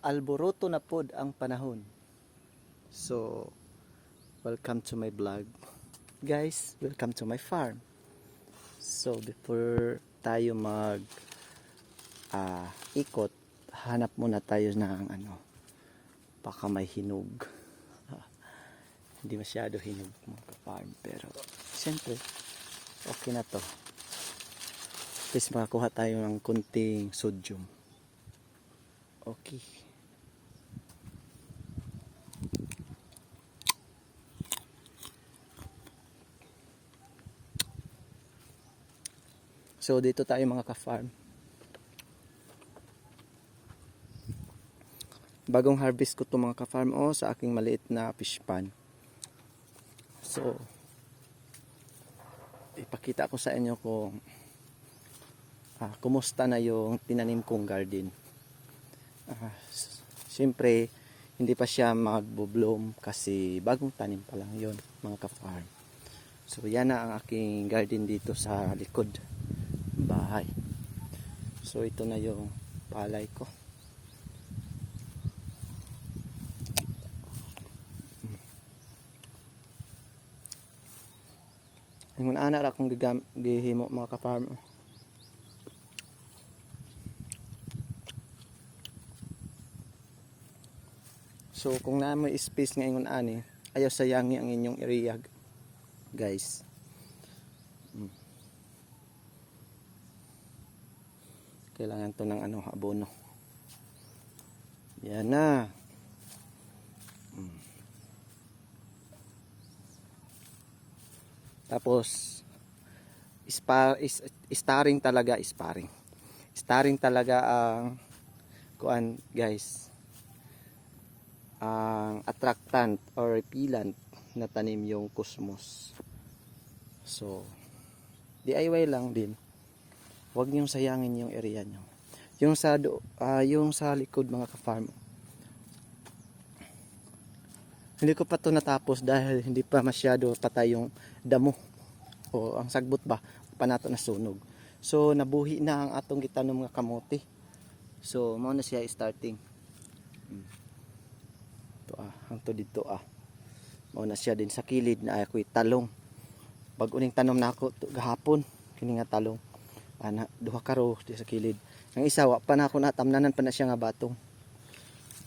alboroto na pod ang panahon. So, welcome to my vlog. Guys, welcome to my farm. So, before tayo ikot, hanap muna tayo ng baka may hinog. Hindi masyado hinog mga ka-farm, pero siyempre, okay na to. At least makakuha tayo ng kunting sodium. Okay. So dito tayo mga ka-farm. Bagong harvest ko to mga ka-farm sa aking maliit na fish pan. So ipakita ko sa inyo kung kumusta na yung tinanim kong garden. Siyempre hindi pa siya magbo-bloom kasi bagong tanim pa lang yon mga ka-farm. So yan na ang aking garden dito sa likod bahay. So ito na yung palay ko. Yung ana ra akong gihimo mga ka-farm. So kung na may space ngayon ani, ayaw sayangi ang inyong area, guys. Kailangan to ng abono. Yan na. Tapos starring talaga ang kuan guys. Ang attractant or repellent na tanim yung cosmos. So DIY lang din. Huwag niyong sayangin yung area nyo. Yung sa likod mga ka-farm. Hindi ko pa to natapos dahil hindi pa masyado patay yung damo. O ang sagbot ba, pa nato nasunog. So nabuhi na ang atong gitanom nga kamote. So mao na siya starting. Ito hangtod dito mao na siya din sa kilid na ako'y talong. Pag uning tanom na ako gahapon kini nga talong. Duha ka row di sa kilid. Ang isa wa pa na ako natamnanan pa na siya nga batong.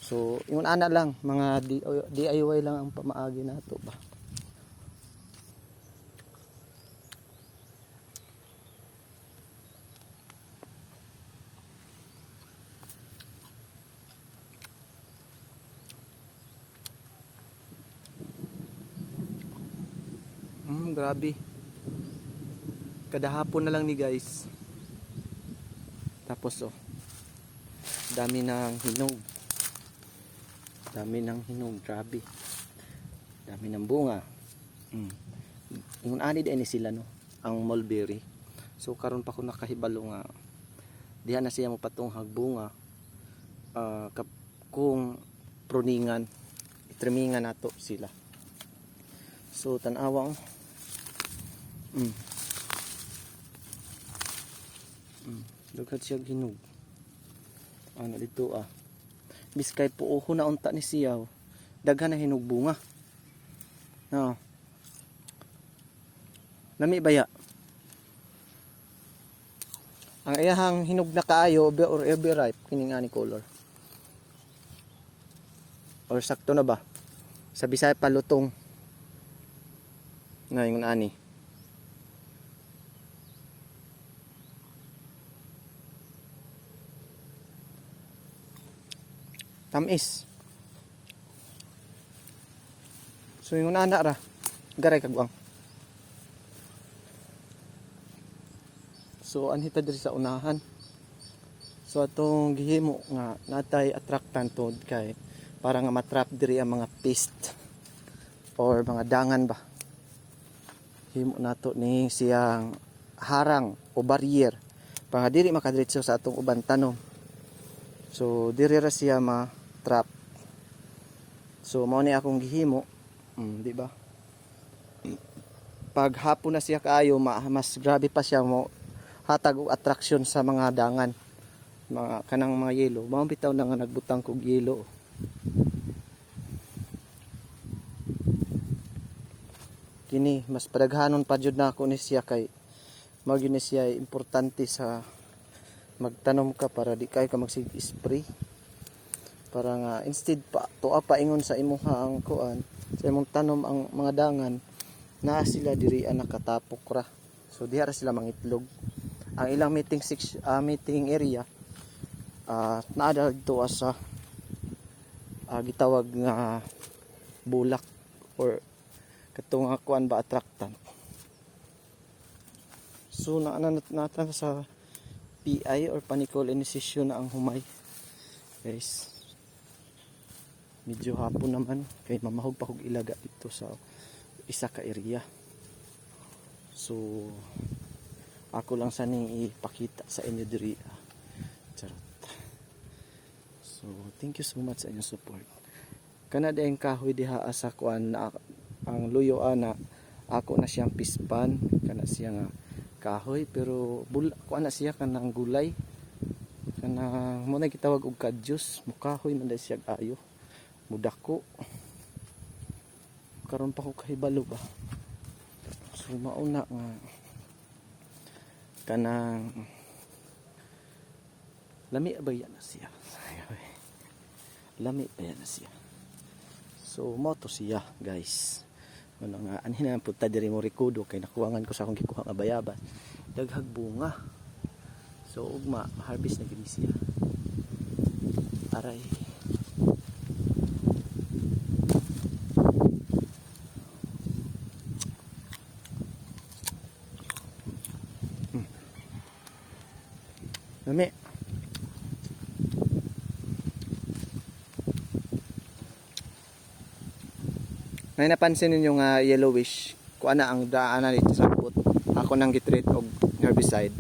So yung ana lang mga DIY lang ang pamaagi nato ba. Grabe. Kada hapon na lang ni guys. Tapos dami ng hinog. Grabe. Dami ng bunga. Yung ani din sila ang mulberry. So karon pa ko nakahibalo nga diha na siya mo patunghag bunga. Kung pruningan, itrimingan nato sila. So tan-awa dughat siya hinog. Dito biskay puuho na unta ni siya. Daghan na hinog bunga. Lami baya. Ang iyahang hinog na kaayo or every ripe kining ani color. Or sakto na ba? Sa Bisaya palutong. Ngayon ani. Tamis. So yung anak ra garay kagwang. So anhita diri sa unahan. So atong gihimo nga natay attractant to kay para nga matrap diri ang mga pest or mga dangan ba. Himo nato ni siyang harang o barrier para diri makadiretso sa atong uban tanom. So diri ra siya trap. So mao ni akong gihimo, di ba? Pag hapon na siya kaayo, mas grabe pa siya mo hatag og attraction sa mga dangan. mga kanang mga yelo, mga bitaw na nga nagbutang kog yelo. Kini mas padaghanon pa jud nako ni siya kay mao gyud ni siya importante sa magtanom ka para di kay ka magsig-spray. Para nga instead pa tuwa pa ingon sa imuha ang kuan, sa imong tanom ang mga dangan na sila diri nakatapok ra. So diha ra sila mangitlog. Ang ilang meeting area naa dito sa gitawag nga bulak or katong kuan ba attractant. So natan sa PI or panicle initiation na ang humay. Guys, medyo hapon naman kay mamahog pa kog ilaga dito sa isa ka area. So ako lang sani ipakita sa inyo diri. Charot. So thank you so much sa inyong support. Kana dayon kahoy diha sa kuan na ang luyo ana ako na siyang pispan kana siya nga kahoy pero kuan na siya kanang gulay kana mo na gitawag og kadyos mukahoy man dai siya ayo mudako karon pa ko kahibalo ba. So mauna nga kanang lami ba yan na siya lami ba yan na siya. So mo to siya guys. Ano nga anhin na punta diri mo rikudo kay nakuwangan ko sa akong gikuha nga bayabas daghag bunga. So ugma harvest na gid siya. Aray. Lami. May napansin ninyo nga yellowish kuan na ang daanan dito sa sagbot. Ako nang gitreat og herbicide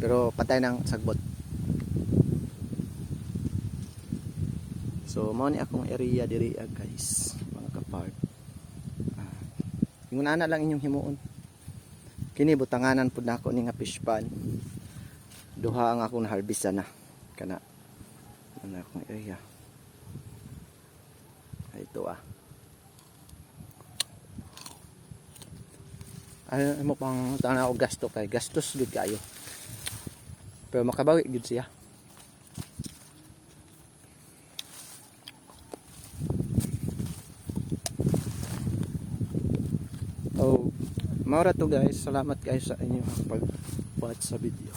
pero patay ng sagbot. So mao ni akong area diri guys, mga kapart. Ingon ana lang inyong himuon. Kini butanganan pud nako ni nga fish pan. Duha ang akong harvest na kana ana akong area. Ito ay mo pang tanaw og gasto kay gastos gud kayo pero makabawi gud siya. Oh, maura to guys, salamat guys sa inyong pag-watch sa video.